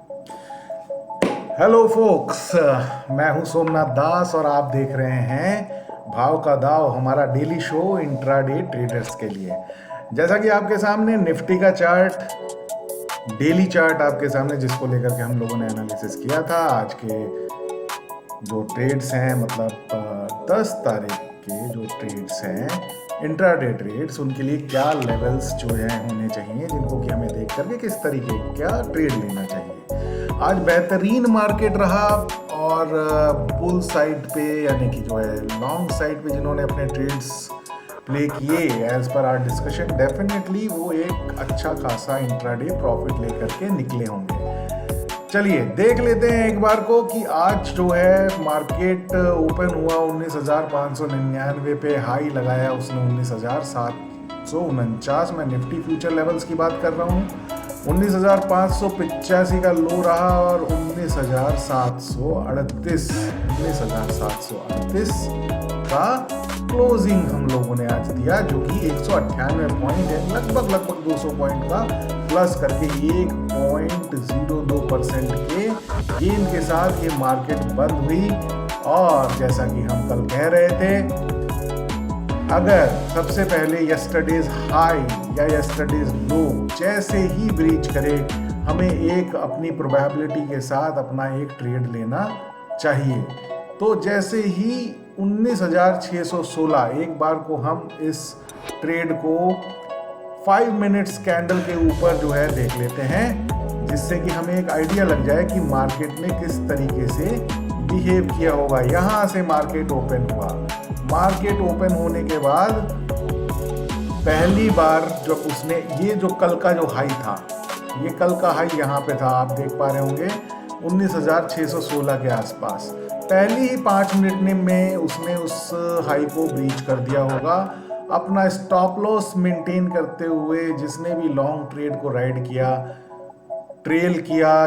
Hello focus, मैं हूं सोमनाथ दास और आप देख रहे हैं भाव का दाव, हमारा डेली शो इंट्राडे ट्रेडर्स के लिए। जैसा कि आपके सामने निफ्टी का चार्ट, डेली चार्ट आपके सामने, जिसको लेकर के हम लोगों ने एनालिसिस किया था। आज के जो ट्रेड्स हैं, मतलब 10 तारीख के जो ट्रेड्स हैं, इंट्राडे ट्रेड्स, उनके लिए क्या लेवल्स जो है होने चाहिए, जिनको कि हमें देख करके किस तरीके का ट्रेड लेना चाहिए। आज बेहतरीन मार्केट रहा और बुल साइड पे, यानी कि जो है लॉन्ग साइड पे जिन्होंने अपने ट्रेड्स प्ले किए, as per our discussion, definitely वो एक अच्छा खासा इंट्राडे प्रॉफिट लेकर के निकले होंगे। चलिए देख लेते हैं एक बार को कि आज जो है मार्केट ओपन हुआ 19,599 पे, हाई लगाया उसने 19,749। मैं निफ्टी फ्यूचर लेवल्स की बात कर रहा हूँ। 19,585 का लो रहा और 19,738 का क्लोजिंग हम लोगों ने आज दिया, जो कि 198 पॉइंट है, लगभग 200 पॉइंट का प्लस करके 1.02% के गेन के साथ ये मार्केट बंद हुई। और जैसा कि हम कल कह रहे थे, अगर सबसे पहले यस्टरडेज हाई या यस्टरडेज लो जैसे ही ब्रीच करे, हमें एक अपनी प्रोबेबिलिटी के साथ अपना एक ट्रेड लेना चाहिए। तो जैसे ही 19,616, एक बार को हम इस ट्रेड को 5 मिनट्स कैंडल के ऊपर जो है देख लेते हैं, जिससे कि हमें एक आइडिया लग जाए कि मार्केट ने किस तरीके से बिहेव किया होगा। यहां से मार्केट ओपन हुआ। मार्केट ओपन होने के बाद पहली बार जब उसने ये जो कल का जो हाई था, ये कल का हाई यहाँ पे था, आप देख पा रहे होंगे 19,616 के आसपास। पहली ही 5 मिनट में उसने उस हाई को ब्रीच कर दिया होगा। अपना स्टॉप लॉस मेंटेन करते हुए जिसने भी लॉन्ग ट्रेड को राइड किया, ट्रेल किया।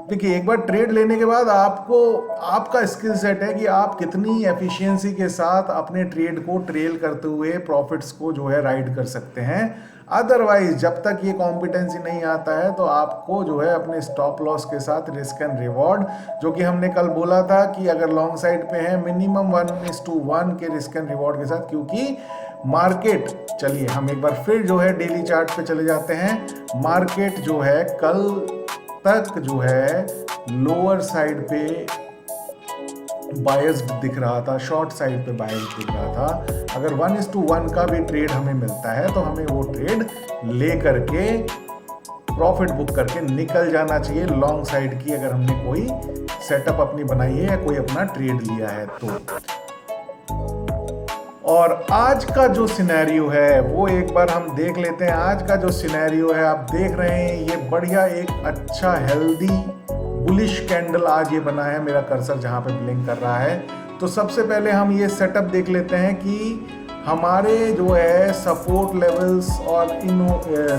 देखिए, एक बार ट्रेड लेने के बाद आपको, आपका स्किल सेट है कि आप कितनी एफिशिएंसी के साथ अपने ट्रेड को ट्रेल करते हुए प्रॉफिट्स को जो है राइड कर सकते हैं। अदरवाइज जब तक ये कॉम्पिटेंसी नहीं आता है तो आपको जो है अपने स्टॉप लॉस के साथ रिस्क एंड रिवॉर्ड, जो कि हमने कल बोला था कि अगर लॉन्ग साइड पे है मिनिमम 1:1 के रिस्क एंड रिवॉर्ड के साथ, क्योंकि मार्केट, चलिए हम एक बार फिर जो है डेली चार्ट पे चले जाते हैं। मार्केट जो है कल तक जो है लोअर साइड पे बायस्ड दिख रहा था, शॉर्ट साइड पे बायस्ड दिख रहा था। अगर 1:1 का भी ट्रेड हमें मिलता है तो हमें वो ट्रेड ले करके प्रॉफिट बुक करके निकल जाना चाहिए लॉन्ग साइड की, अगर हमने कोई सेटअप अपनी बनाई है या कोई अपना ट्रेड लिया है तो। और आज का जो सिनेरियो है वो एक बार हम देख लेते हैं। आज का जो सिनेरियो है आप देख रहे हैं, ये बढ़िया एक अच्छा हेल्दी बुलिश कैंडल आज ये बना है। मेरा कर्सर जहां पे ब्लिंक कर रहा है, तो सबसे पहले हम ये सेटअप देख लेते हैं कि हमारे जो है सपोर्ट लेवल्स और इन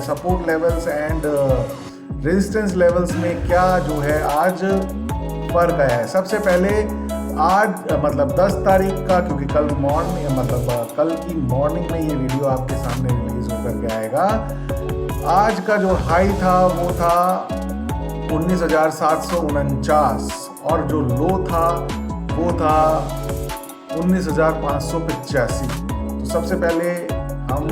support levels and resistance levels में क्या जो है आज फर्क आया है। सबसे पहले आज मतलब 10 तारीख का, क्योंकि कल मॉर्निंग, मतलब कल की मॉर्निंग में ये वीडियो आपके सामने रिलीज होकर के आएगा। आज का जो हाई था वो था 19,749 और जो लो था वो था 19,585। तो सबसे पहले हम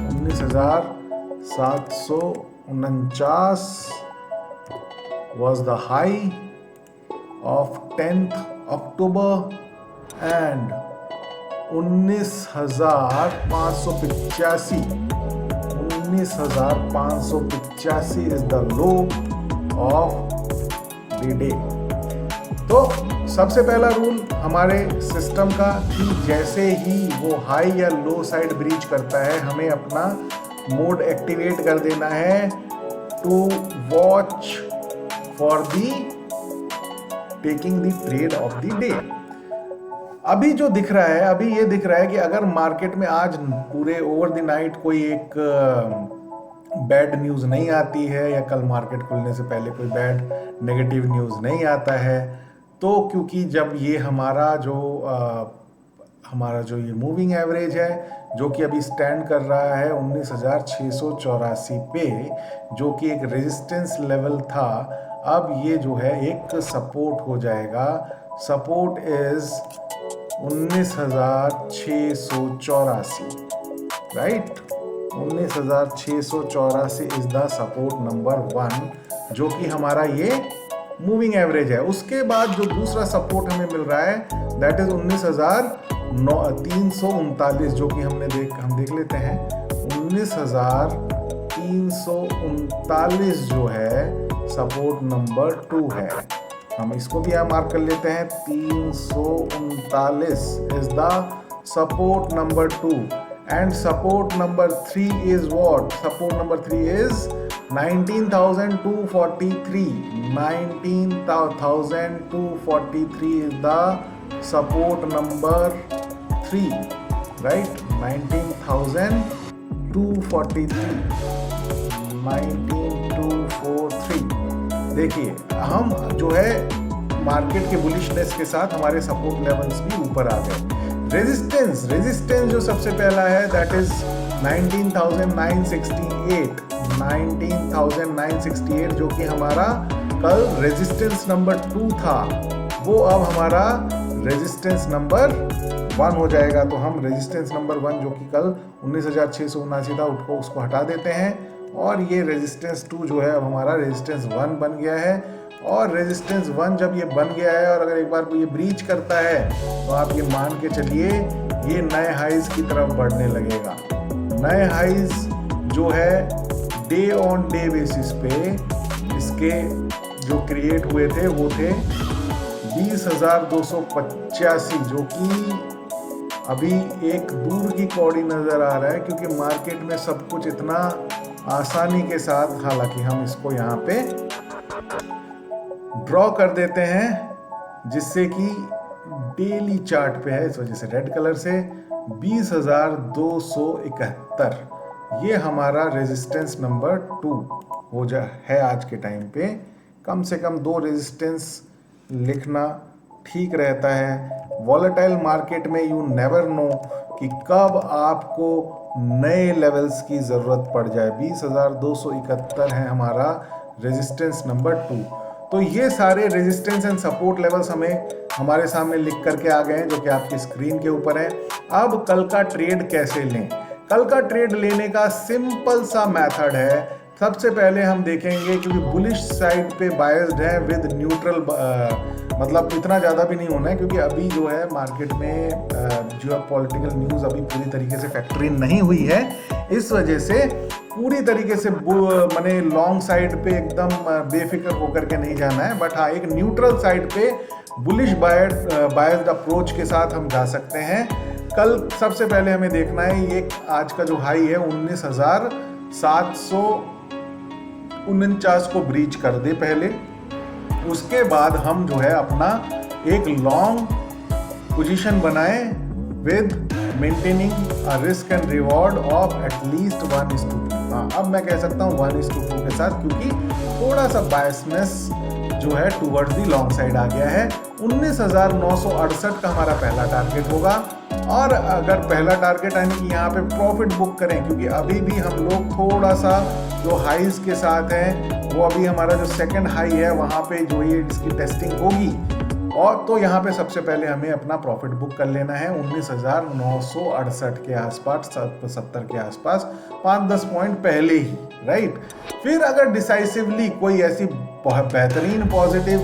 19,749 was the high of 10th October and 19,585 is the low of the day। तो सबसे पहला रूल हमारे सिस्टम का कि जैसे ही वो हाई या लो साइड ब्रीच करता है, हमें अपना मोड एक्टिवेट कर देना है to watch for the taking the trade of the day. अभी जो दिख रहा है, अभी ये दिख रहा है कि अगर मार्केट में आज पूरे ओवर द नाइट कोई एक बैड न्यूज़ नहीं आती है, या कल मार्केट खुलने से पहले कोई बैड नेगेटिव न्यूज़ नहीं आता है, तो क्योंकि जब ये हमारा जो ये मूविंग एवरेज है, जो कि अभी स्टैंड कर रहा है 19,684 पे, जो कि एक रेजिस्टेंस लेवल था। अब ये जो है एक सपोर्ट हो जाएगा। Support is 19,684, right. 19,684 is the support number 1, जो कि हमारा ये मूविंग एवरेज है। उसके बाद जो दूसरा सपोर्ट हमें मिल रहा है दैट इज 19,339, जो कि हम देख लेते हैं। 19,339 जो है सपोर्ट नंबर 2 है। हम इसको भी यहाँ मार्क कर लेते हैं। 339 is the support number 2 and support number 3 is what? Support number 3 is 19,243. 19,243 is the support number 3, right? 19,243. 19,243. देखिए हम जो है मार्केट के बुलिशनेस के साथ हमारे सपोर्ट लेवल्स भी ऊपर आ गए। रेजिस्टेंस जो सबसे पहला है दैट इज 19,968. 19,968 जो कि हमारा कल रेजिस्टेंस नंबर 2 था, वो अब हमारा रेजिस्टेंस नंबर 1 हो जाएगा। तो हम रेजिस्टेंस नंबर 1 जो कि कल 19,679 था उसको हटा देते हैं, और ये रेजिस्टेंस 2 जो है अब हमारा रेजिस्टेंस 1 बन गया है। और रेजिस्टेंस 1 जब ये बन गया है और अगर एक बार ये ब्रीच करता है तो आप ये मान के चलिए ये नए हाइज की तरफ बढ़ने लगेगा। नए हाइज जो है डे ऑन डे बेसिस पे इसके जो क्रिएट हुए थे वो थे 20,285, जो कि अभी एक दूर की कौड़ी नज़र आ रहा है, क्योंकि मार्केट में सब कुछ इतना आसानी के साथ, हालांकि हम इसको यहाँ पे ड्रॉ कर देते हैं जिससे कि डेली चार्ट पे है, इस वजह से रेड कलर से 20,271 ये हमारा रेजिस्टेंस नंबर 2 है आज के टाइम पे। कम से कम 2 रेजिस्टेंस लिखना ठीक रहता है। वॉलेटाइल मार्केट में यू नेवर नो कि कब आपको नए लेवल्स की ज़रूरत पड़ जाए। 20,271 है हमारा रेजिस्टेंस नंबर 2। तो ये सारे रेजिस्टेंस एंड सपोर्ट लेवल्स हमारे सामने लिख करके आ गए हैं, जो कि आपकी स्क्रीन के ऊपर है। अब कल का ट्रेड कैसे लें? कल का ट्रेड लेने का सिंपल सा मेथड है। सबसे पहले हम देखेंगे, क्योंकि बुलिश साइड पे बायस्ड है विद न्यूट्रल, मतलब इतना ज़्यादा भी नहीं होना है, क्योंकि अभी जो है मार्केट में जो पॉलिटिकल न्यूज़ अभी पूरी तरीके से फैक्टर इन नहीं हुई है। इस वजह से पूरी तरीके से माने लॉन्ग साइड पे एकदम बेफिक्र होकर के नहीं जाना है, बट हाँ एक न्यूट्रल साइड पे बुलिश बायस्ड अप्रोच के साथ हम जा सकते हैं। कल सबसे पहले हमें देखना है ये आज का जो हाई है 19,749 को ब्रीच कर दे पहले। उसके बाद हम जो है अपना एक लॉन्ग पोजीशन बनाए with maintaining a risk and reward of at least 1:2। हाँ, अब मैं कह सकता हूँ 1:2 के साथ, क्योंकि थोड़ा सा बायसनेस जो है टूवर्ड्स दी लॉन्ग साइड आ गया है। 19,968 का हमारा पहला टारगेट होगा। और अगर पहला टारगेट यानी कि यहाँ पे प्रॉफिट बुक करें, क्योंकि अभी भी हम लोग थोड़ा सा जो हाईज के साथ हैं वो अभी हमारा जो सेकंड हाई है वहाँ पे जो ये इसकी टेस्टिंग होगी, और तो यहाँ पे सबसे पहले हमें अपना प्रॉफिट बुक कर लेना है 19,968 के आसपास, 70 के आसपास, 5-10 पॉइंट पहले ही, राइट। फिर अगर डिसाइसिवली कोई ऐसी बेहतरीन पॉजिटिव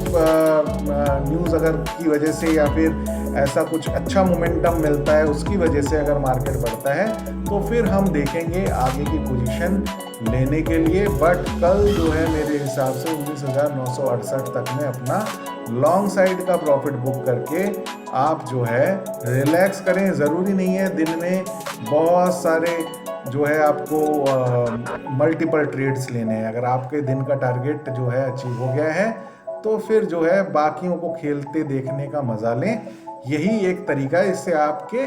न्यूज़ अगर की वजह से या फिर ऐसा कुछ अच्छा मोमेंटम मिलता है उसकी वजह से अगर मार्केट बढ़ता है, तो फिर हम देखेंगे आगे की पोजीशन लेने के लिए। बट कल जो है मेरे हिसाब से 19,968 तक में अपना लॉन्ग साइड का प्रॉफिट बुक करके आप जो है रिलैक्स करें। ज़रूरी नहीं है दिन में बहुत सारे जो है आपको मल्टीपल ट्रेड्स लेने हैं। अगर आपके दिन का टारगेट जो है अचीव हो गया है तो फिर जो है बाकियों को खेलते देखने का मज़ा लें। यही एक तरीका है, इससे आपके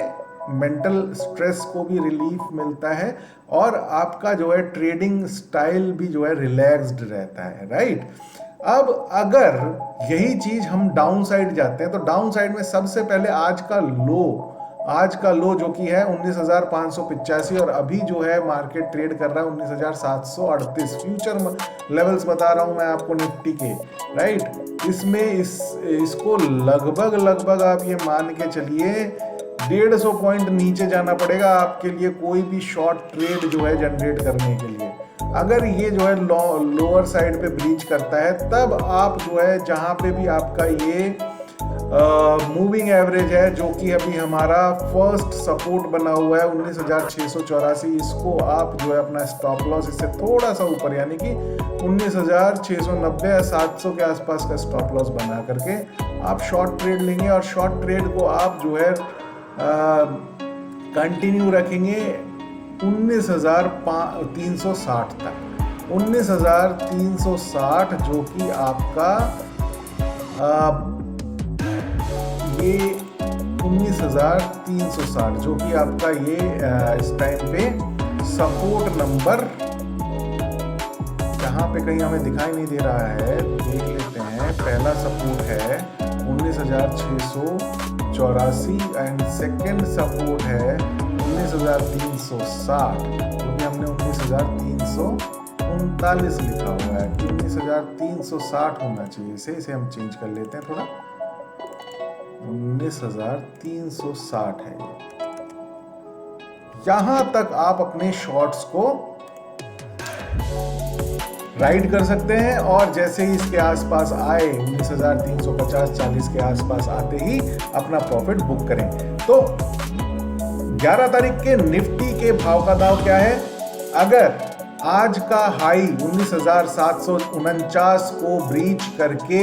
मेंटल स्ट्रेस को भी रिलीफ मिलता है और आपका जो है ट्रेडिंग स्टाइल भी जो है रिलैक्स्ड रहता है, राइट। अब अगर यही चीज़ हम डाउन साइड जाते हैं तो डाउन साइड में सबसे पहले आज का लो आज का लो जो कि है 19,585 और अभी जो है मार्केट ट्रेड कर रहा है 19,738। फ्यूचर लेवल्स बता रहा हूं मैं आपको निफ्टी के, राइट। इसमें इसको लगभग आप ये मान के चलिए 150 पॉइंट नीचे जाना पड़ेगा आपके लिए कोई भी शॉर्ट ट्रेड जो है जनरेट करने के लिए। अगर ये जो है लोअर साइड पे ब्रीच करता है तब आप जो है जहां पे भी आपका ये मूविंग एवरेज है जो कि अभी हमारा फर्स्ट सपोर्ट बना हुआ है 19,684, इसको आप जो है अपना स्टॉप लॉस इससे थोड़ा सा ऊपर यानी कि 19,690 या 700 के आसपास का स्टॉप लॉस बना करके आप शॉर्ट ट्रेड लेंगे और शॉर्ट ट्रेड को आप जो है कंटिन्यू रखेंगे 19,360 तक। 19,360 जो कि आपका ये 19,360 जो कि आपका ये इस टाइम पे सपोर्ट नंबर जहां पे कहीं हमें दिखाई नहीं दे रहा है, देख लेते हैं। पहला सपोर्ट है 19,684 एंड सेकेंड सपोर्ट है 19,360 जो कि हमने 19,339 लिखा हुआ है कि 19,360 होना चाहिए। इसे हम चेंज कर लेते हैं थोड़ा, 19,360 है। यहां तक आप अपने शॉर्ट्स को राइड कर सकते हैं और जैसे ही इसके आसपास आए 19,350-40 के आसपास आते ही अपना प्रॉफिट बुक करें। तो 11 तारीख के निफ्टी के भाव का दाव क्या है? अगर आज का हाई 19,749 को ब्रीच करके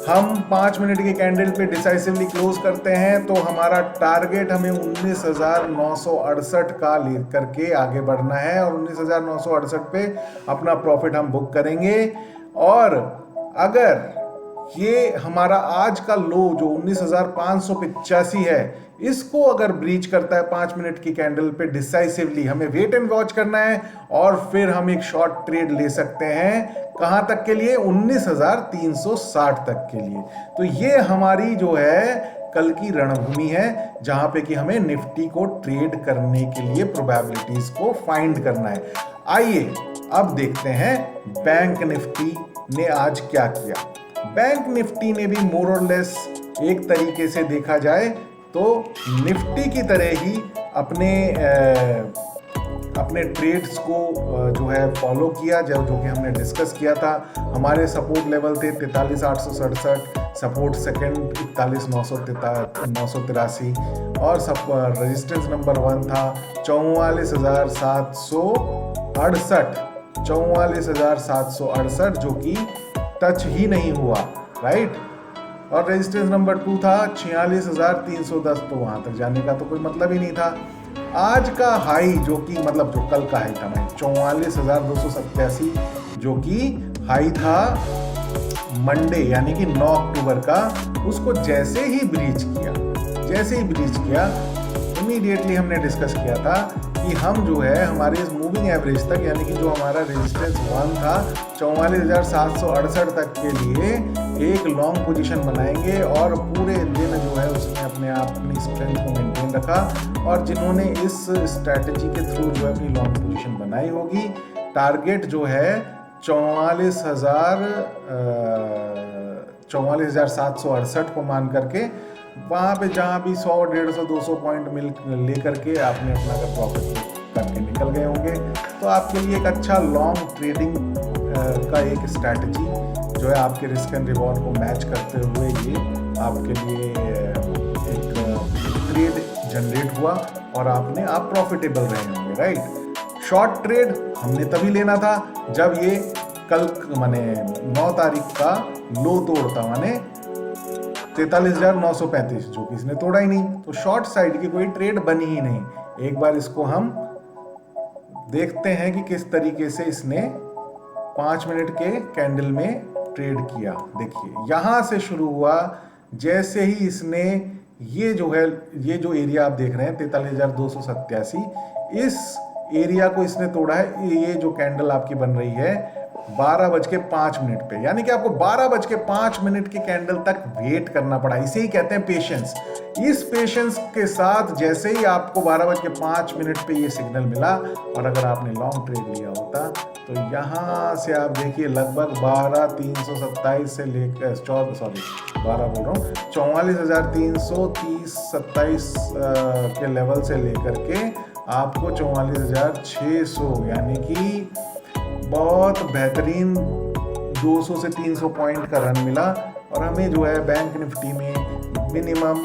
हम 5 मिनट के कैंडल पे डिसाइसिवली क्लोज करते हैं तो हमारा टारगेट हमें 19,968 का लेकर के आगे बढ़ना है और 19,968 पे अपना प्रॉफिट हम बुक करेंगे। और अगर ये हमारा आज का लो जो 19,585 है इसको अगर ब्रीच करता है 5 मिनट की कैंडल पे डिसाइसिवली, हमें वेट एंड वॉच करना है और फिर हम एक शॉर्ट ट्रेड ले सकते हैं। कहां तक के लिए? 19,360 तक के लिए। तो ये हमारी जो है कल की रणभूमि है जहां पे कि हमें निफ्टी को ट्रेड करने के लिए प्रोबेबिलिटीज को फाइंड करना है। आइए अब देखते हैं बैंक निफ्टी ने आज क्या किया। बैंक निफ्टी ने भी मोर और लेस एक तरीके से देखा जाए तो निफ्टी की तरह ही अपने ट्रेड्स को जो है फॉलो किया जो कि हमने डिस्कस किया था। हमारे सपोर्ट लेवल थे 43,867, सपोर्ट सेकंड 41,983 और रेजिस्टेंस नंबर 1 था 44,768 जो कि टच ही नहीं हुआ, राइट। और रेजिस्टेंस नंबर 2 था 46,310, तो वहां तक जाने का तो कोई मतलब ही नहीं था। आज का हाई जो कि मतलब जो कल का हाई था 44,287 जो कि हाई था मंडे यानी कि 9 अक्टूबर का, उसको जैसे ही ब्रीच किया इमीडिएटली हमने डिस्कस किया था कि हम जो है हमारे इस मूविंग एवरेज तक यानी कि जो हमारा रेजिस्टेंस 1 था 44,768 तक के लिए एक लॉन्ग पोजीशन बनाएंगे और पूरे दिन जो है उसने अपनी स्ट्रेंथ को मेंटेन रखा। और जिन्होंने इस स्ट्रैटेजी के थ्रू जो है अपनी लॉन्ग पोजीशन बनाई होगी, टारगेट जो है 44,768 को मान करके वहाँ पे जहाँ भी 100, 150, 200 पॉइंट ले करके आपने अपना प्रॉफिट करके निकल गए होंगे। तो आपके लिए एक अच्छा लॉन्ग ट्रेडिंग का एक स्ट्रैटेजी जो है आपके रिस्क एंड रिवॉर्ड को मैच करते हुए ये आपके लिए एक ट्रेड जनरेट हुआ और आप प्रॉफिटेबल रहे होंगे, राइट। शॉर्ट ट्रेड हमने तभी लेना था जब ये कल माने 9 तारीख का लो तोड़ता, माने 43,935 जो कि इसने तोड़ा ही नहीं, तो शॉर्ट साइड की कोई ट्रेड बनी ही नहीं। एक बार इसको हम देखते हैं कि किस तरीके से इसने 5 मिनट के कैंडल में ट्रेड किया। देखिए यहां से शुरू हुआ, जैसे ही इसने ये जो एरिया आप देख रहे हैं 43,287, इस एरिया को इसने तोड़ा है। ये जो कैंडल आपकी बन रही है 12:05 पे, यानी कि आपको 12:05 के कैंडल तक वेट करना पड़ा। इसे ही कहते हैं पेशेंस। इस पेशेंस के साथ जैसे ही आपको 12:05 पे ये सिग्नल मिला और अगर आपने लॉन्ग ट्रेड लिया होता तो यहां से आप देखिए लगभग 12,327 से लेकर 44,330-27 के लेवल से लेकर के आपको 44,600 यानी कि बहुत बेहतरीन 200 से 300 पॉइंट का रन मिला। और हमें जो है बैंक निफ्टी में मिनिमम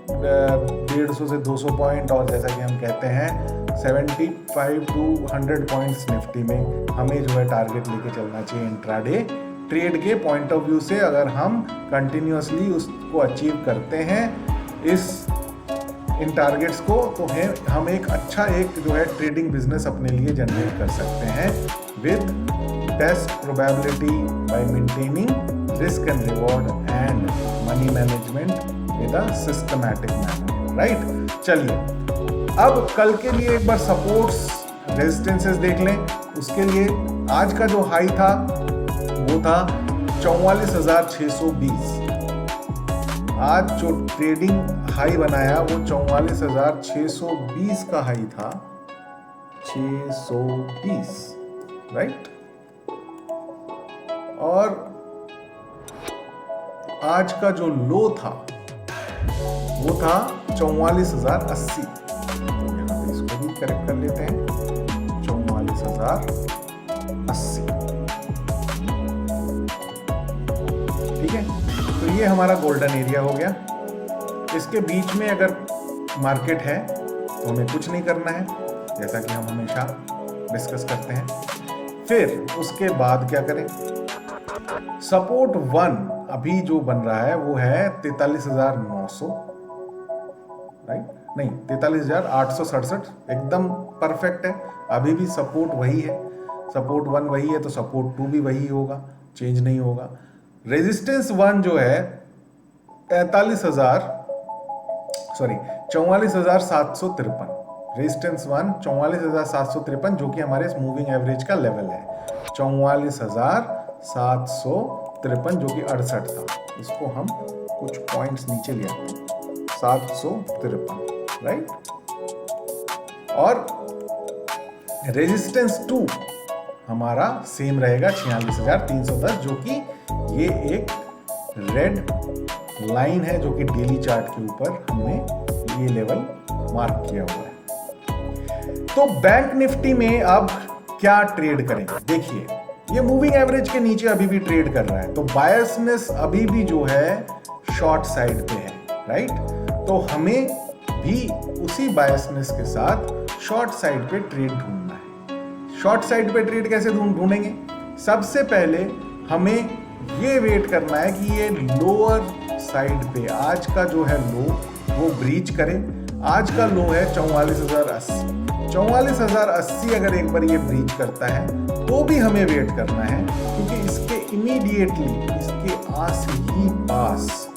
150 से 200 पॉइंट, और जैसा कि हम कहते हैं 75 to 100 पॉइंट्स निफ्टी में हमें जो है टारगेट लेके चलना चाहिए इंट्राडे ट्रेड के पॉइंट ऑफ व्यू से। अगर हम कंटिन्यूसली उसको अचीव करते हैं इन टारगेट्स को, तो हम एक अच्छा जो है ट्रेडिंग बिजनेस अपने लिए जनरेट कर सकते हैं with best probability bye maintaining risk and reward and money management with a systematic manner, right. चलिए अब कल के लिए एक बार सपोर्ट्स रेजिस्टेंसेस देख लें। उसके लिए आज का जो हाई था वो था 44,620। आज जो ट्रेडिंग हाई बनाया वो 44,620 का हाई था, 620, राइट। और आज का जो लो था वो था 44,080। इसको भी करेक्ट कर लेते हैं, 44,080, ठीक है। तो ये हमारा गोल्डन एरिया हो गया। इसके बीच में अगर मार्केट है तो हमें कुछ नहीं करना है, जैसा कि हम हमेशा डिस्कस करते हैं। फिर उसके बाद क्या करें, सपोर्ट 1 अभी जो बन रहा है वो है 43,900, राइट, नहीं 43,867, एकदम परफेक्ट है। अभी भी सपोर्ट वही है, सपोर्ट 1 वही है तो सपोर्ट 2 भी वही होगा, चेंज नहीं होगा। रेजिस्टेंस 1 जो है 44,753, रेजिस्टेंस 1 44,753 जो कि हमारे मूविंग एवरेज का लेवल है। 44,753 जो कि 68 था, इसको हम कुछ पॉइंट्स नीचे ले आते हैं, 753, राइट। और रेजिस्टेंस 2 हमारा सेम रहेगा 46,310, जो कि ये एक रेड लाइन है जो कि डेली चार्ट के ऊपर हमने ये लेवल मार्क किया हुआ है। तो बैंक निफ्टी में अब क्या ट्रेड करेंगे, देखिए ये मूविंग एवरेज के नीचे अभी भी ट्रेड कर रहा है, तो बायसनेस अभी भी जो है शॉर्ट साइड पे है, राइट। तो हमें भी उसी बायसनेस के साथ शॉर्ट साइड पे ट्रेड ढूंढना है। शॉर्ट साइड पे ट्रेड कैसे ढूंढेंगे, सबसे पहले हमें ये वेट करना है कि ये लोअर साइड पे आज का जो है लो वो ब्रीच करे। आज का लो है 44,080। 44,080 अगर एक बार ये ब्रीच करता है तो भी हमें वेट करना है, क्योंकि इसके इमीडिएटली इसके आस ही पास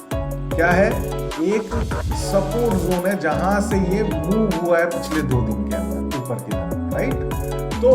क्या है, एक सपोर्ट जोन है जहां से ये मूव हुआ है पिछले 2 दिन के अंदर ऊपर की तरफ, राइट। तो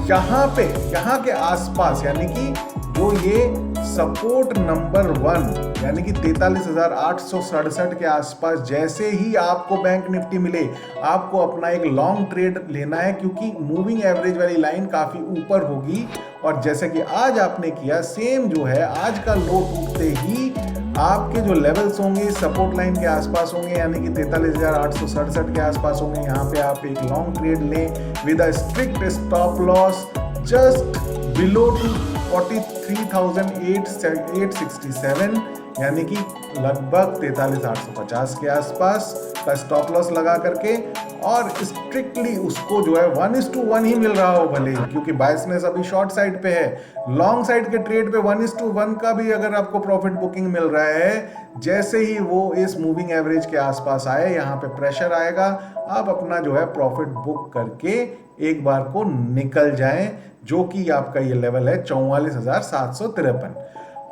यहाँ के आसपास यानी कि जो ये सपोर्ट नंबर 1 यानी कि 43,867 के आसपास जैसे ही आपको बैंक निफ्टी मिले, आपको अपना एक लॉन्ग ट्रेड लेना है, क्योंकि मूविंग एवरेज वाली लाइन काफी ऊपर होगी। और जैसे कि आज आपने किया सेम जो है, आज का लो टूटते ही आपके जो लेवल्स होंगे सपोर्ट लाइन के आसपास होंगे, यानी कि 43,867 के आसपास होंगे। यहाँ पे आप एक लॉन्ग ट्रेड लें with a strict stop loss just below to 43,867, यानी कि लगभग 43,850 के आसपास का स्टॉप लॉस लगा करके, और स्ट्रिक्टली उसको जो है 1:1 ही मिल रहा हो भले ही, क्योंकि बायसनेस अभी शॉर्ट साइड पे है। लॉन्ग साइड के ट्रेड पे 1:1 का भी अगर आपको प्रॉफिट बुकिंग मिल रहा है, जैसे ही वो इस मूविंग एवरेज के आसपास आए, यहाँ पे प्रेशर आएगा, आप अपना जो है प्रॉफिट बुक करके एक बार को निकल जाएं, जो कि आपका ये लेवल है 44,753।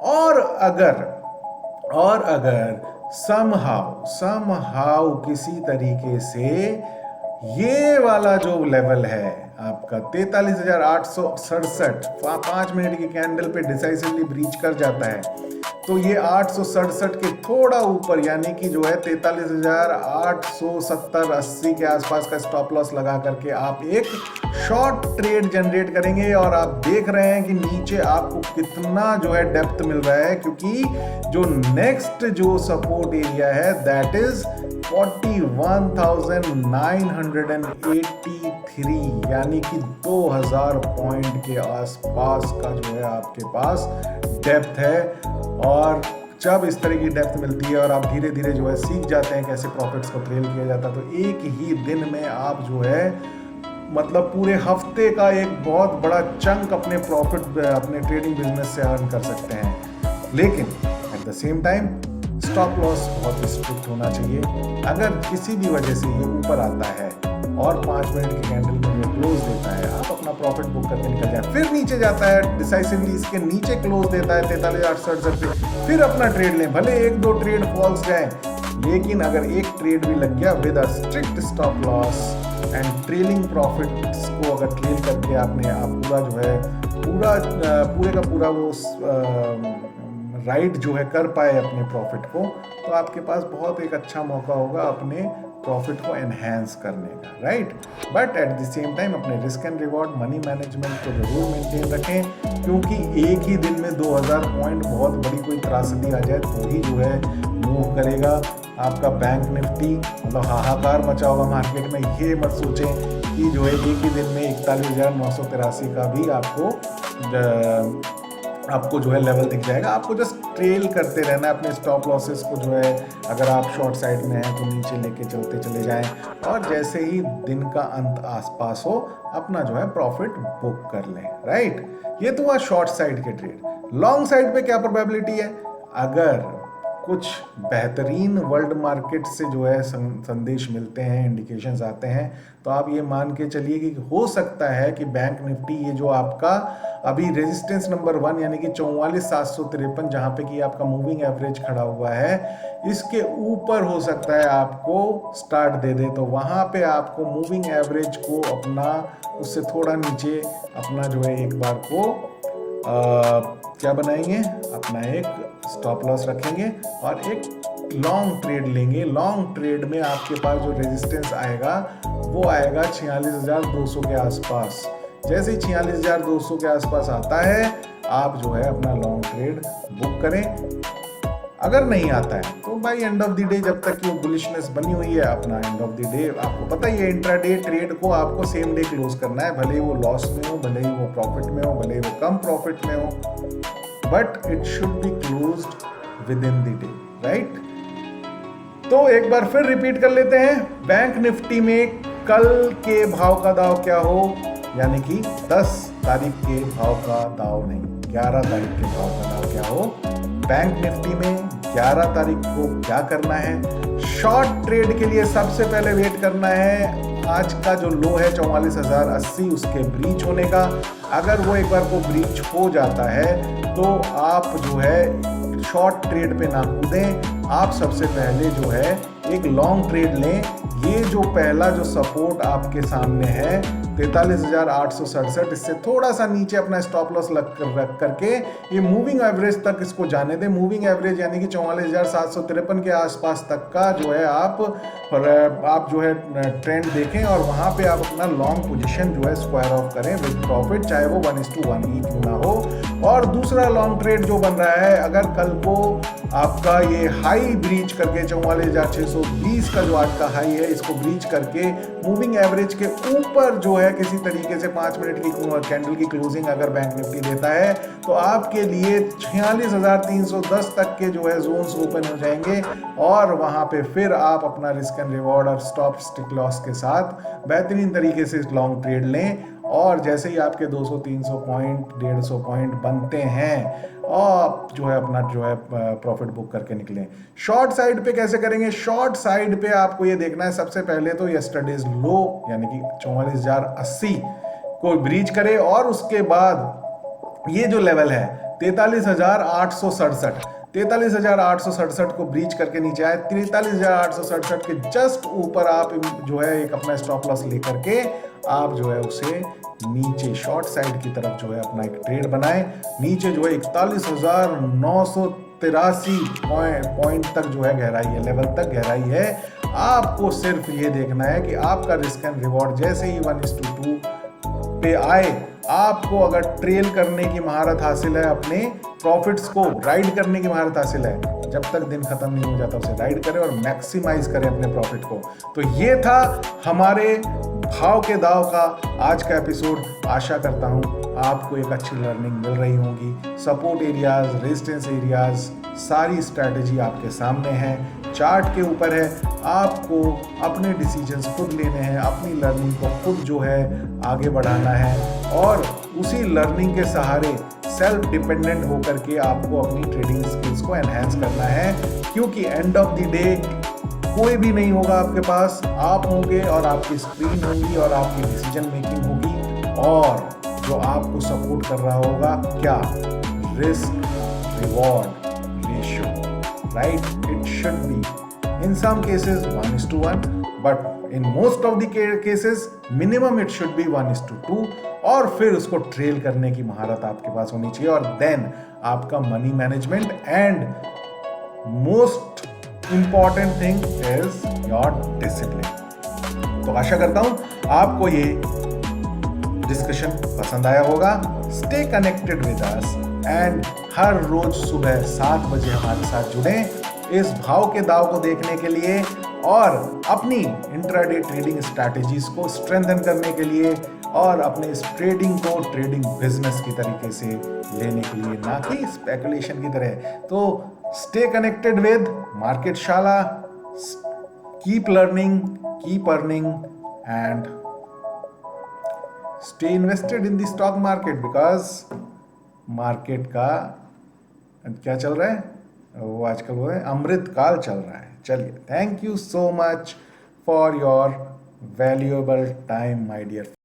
और अगर समहाउ किसी तरीके से ये वाला जो लेवल है आपका 43,867 5 मिनट की कैंडल पे डिसाइसिवली ब्रीच कर जाता है, तो ये 867 के थोड़ा ऊपर यानी कि जो है 43,870-80 के आसपास का स्टॉप लॉस लगा करके आप एक शॉर्ट ट्रेड जनरेट करेंगे। और आप देख रहे हैं कि नीचे आपको कितना जो है डेप्थ मिल रहा है, क्योंकि जो नेक्स्ट जो सपोर्ट एरिया है दैट इज 41,983 यानी कि 2000 पॉइंट के आसपास का जो है आपके पास डेप्थ है। और जब इस तरह की डेप्थ मिलती है और आप धीरे धीरे जो है सीख जाते हैं कैसे प्रॉफिट्स को ट्रेल किया जाता है, तो एक ही दिन में आप जो है मतलब पूरे हफ्ते का एक बहुत बड़ा चंक अपने प्रॉफिट अपने ट्रेडिंग बिजनेस से अर्न कर सकते हैं। लेकिन eight the same time stop loss बहुत स्ट्रिक्ट होना चाहिए। अगर किसी भी वजह से ये ऊपर आता है और 5 मिनट की कैंडल में क्लोज देता है, आप अपना प्रॉफिट बुक करके निकल जाए, फिर नीचे जाता है डिसाइसिवली इसके नीचे क्लोज देता है 43,867 पे, फिर अपना ट्रेड लें, भले 1-2 ट्रेड फॉल्स जाए, लेकिन अगर एक ट्रेड भी लग गया with a strict stop loss and trailing profits को अगर ट्रेल करके आपने आप पूरा जो है पूरे का पूरा वो राइट जो है कर पाए अपने प्रॉफिट को, तो आपके पास बहुत एक अच्छा मौका होगा अपने प्रॉफिट को एनहेंस करने का, right. But at the same time अपने risk and reward money management को जरूर मेंटेन रखें, क्योंकि एक ही दिन में 2000 पॉइंट बहुत बड़ी कोई त्रासदी आ जाए तो ही जो है मूव करेगा। आपका बैंक निफ्टी मतलब हाहाकार मचा होगा मार्केट में, ये मत सोचें कि जो है एक ही दिन में 41,983 का भी आपको जो है लेवल दिख जाएगा। आपको जस्ट ट्रेल करते रहना है अपने स्टॉप लॉसेस को, जो है अगर आप शॉर्ट साइड में हैं तो नीचे लेके चलते चले जाएं, और जैसे ही दिन का अंत आसपास हो अपना जो है प्रॉफिट बुक कर लें, राइट। ये तो हुआ शॉर्ट साइड के ट्रेड। लॉन्ग साइड पे क्या प्रोबेबिलिटी है? अगर कुछ बेहतरीन वर्ल्ड मार्केट से जो है संदेश मिलते हैं, इंडिकेशंस आते हैं, तो आप ये मान के चलिए कि हो सकता है कि बैंक निफ्टी ये जो आपका अभी रेजिस्टेंस नंबर 1 यानी कि 44,753 जहाँ पे कि आपका मूविंग एवरेज खड़ा हुआ है, इसके ऊपर हो सकता है आपको स्टार्ट दे दे, तो वहाँ पे आपको मूविंग एवरेज को अपना उससे थोड़ा नीचे अपना जो है एक बार को क्या बनाएंगे, अपना एक स्टॉप लॉस रखेंगे और एक लॉन्ग ट्रेड लेंगे। लॉन्ग ट्रेड में आपके पास जो रेजिस्टेंस आएगा वो आएगा 46,200 के आसपास। जैसे ही 46,200 के आसपास आता है आप जो है अपना लॉन्ग ट्रेड बुक करें। अगर नहीं आता है तो by end of the day, जब तक कि वो बुलिशनेस बनी हुई है, अपना एंड ऑफ द डे आपको पता ही है इंट्राडे ट्रेड को आपको सेम डे क्लोज करना है, भले ही वो लॉस में हो, भले ही वो प्रॉफिट में हो, भले ही वो कम प्रॉफिट में हो, but it should be closed with in the day, right. तो एक बार फिर रिपीट कर लेते हैं, बैंक निफ्टी में कल के भाव का दाव क्या हो, यानी कि 10 तारीख के भाव का दाव नहीं, 11 तारीख के भाव का दाव क्या हो। बैंक निफ्टी में 11 तारीख को क्या करना है? शॉर्ट ट्रेड के लिए सबसे पहले वेट करना है आज का जो लो है 44,080 उसके ब्रीच होने का। अगर वो एक बार को ब्रीच हो जाता है तो आप जो है शॉर्ट ट्रेड पे ना कूदें, आप सबसे पहले जो है एक लॉन्ग ट्रेड लें। ये जो पहला जो सपोर्ट आपके सामने है 43,867, इससे थोड़ा सा नीचे अपना स्टॉप लॉस रख करके ये मूविंग एवरेज तक इसको जाने दें। मूविंग एवरेज यानी कि 44,753 के आसपास तक का जो है आप जो है ट्रेंड देखें और वहां पे आप अपना लॉन्ग पोजीशन जो है स्क्वायर ऑफ करें विद प्रॉफिट, चाहे वो 1:1 ही क्यों ना हो। और दूसरा लॉन्ग ट्रेड जो बन रहा है, अगर कल को आपका ये हाई ब्रीच करके 44,620 का जो आज का हाई है इसको ब्रीच करके मूविंग एवरेज के ऊपर जो है किसी तरीके से 5 मिनट की कैंडल की क्लोजिंग अगर बैंक निफ्टी देता है तो आपके लिए 46,310 तक के जो है जोन्स ओपन हो जाएंगे और वहां पे फिर आप अपना रिस्क एंड रिवॉर्ड और स्टॉप स्टिक लॉस के साथ बेहतरीन तरीके से लॉन्ग ट्रेड लें। और जैसे ही आपके 200-300 पॉइंट 150 पॉइंट बनते हैं और जो है अपना जो है प्रॉफिट बुक करके निकलें। शॉर्ट साइड पे कैसे करेंगे? शॉर्ट साइड पे आपको ये देखना है सबसे पहले तो यस्टरडेज लो यानी कि 44,080 को ब्रीच करे और उसके बाद ये जो लेवल है 43,867 43,867 को ब्रीच करके नीचे आए। 43,867 के जस्ट ऊपर आप जो है एक अपना स्टॉप लॉस लेकर के आप जो है उसे नीचे शॉर्ट साइड की तरफ जो है अपना एक ट्रेड बनाएं। नीचे जो है 41,983 पॉइंट तक जो है गहराई है, लेवल तक गहराई है। आपको सिर्फ ये देखना है कि आपका रिस्क एंड रिवॉर्ड जैसे ही 1:2 पे आए, आपको अगर ट्रेल करने की महारत हासिल है, अपने प्रॉफिट्स को राइड करने की महारत हासिल है, जब तक दिन खत्म नहीं हो जाता उसे राइड करें और मैक्सिमाइज करें अपने प्रॉफिट को। तो ये था हमारे भाव के दाव का आज का एपिसोड। आशा करता हूँ आपको एक अच्छी लर्निंग मिल रही होगी। सपोर्ट एरियाज, रेजिस्टेंस एरियाज, सारी स्ट्रैटेजी आपके सामने है, चार्ट के ऊपर है। आपको अपने डिसीजंस खुद लेने हैं, अपनी लर्निंग को खुद जो है आगे बढ़ाना है और उसी लर्निंग के सहारे सेल्फ डिपेंडेंट होकर के आपको अपनी ट्रेडिंग स्किल्स को एनहेंस करना है, क्योंकि एंड ऑफ द डे कोई भी नहीं होगा आपके पास, आप होंगे और आपकी स्क्रीन होगी और आपकी डिसीजन मेकिंग होगी, और जो आपको सपोर्ट कर रहा होगा क्या, risk reward ratio, right? It should be in some cases 1:1, but in most of the cases minimum it should be 1:2, और फिर उसको ट्रेल करने की महारत आपके पास होनी चाहिए। और देन आपका money management and most important thing is your discipline. तो आशा करता हूं आपको ये डिस्कशन पसंद आया होगा। Stay connected with us and हर रोज सुबह 7 बजे हमारे साथ जुड़ें इस भाव के दाव को देखने के लिए और अपनी इंट्राडे ट्रेडिंग स्ट्रैटेजीज को स्ट्रेंथन करने के लिए और अपने इस ट्रेडिंग को ट्रेडिंग बिजनेस की तरीके से लेने के लिए, ना कि स्पेकुलेशन की तरह। तो स्टे कनेक्टेड विद मार्केट शाला, keep learning, keep earning and stay invested in the stock market, because market का क्या चल रहा है, वो आजकल वो है अमृत काल चल रहा है। चलिए, thank you so much for your valuable time my dear.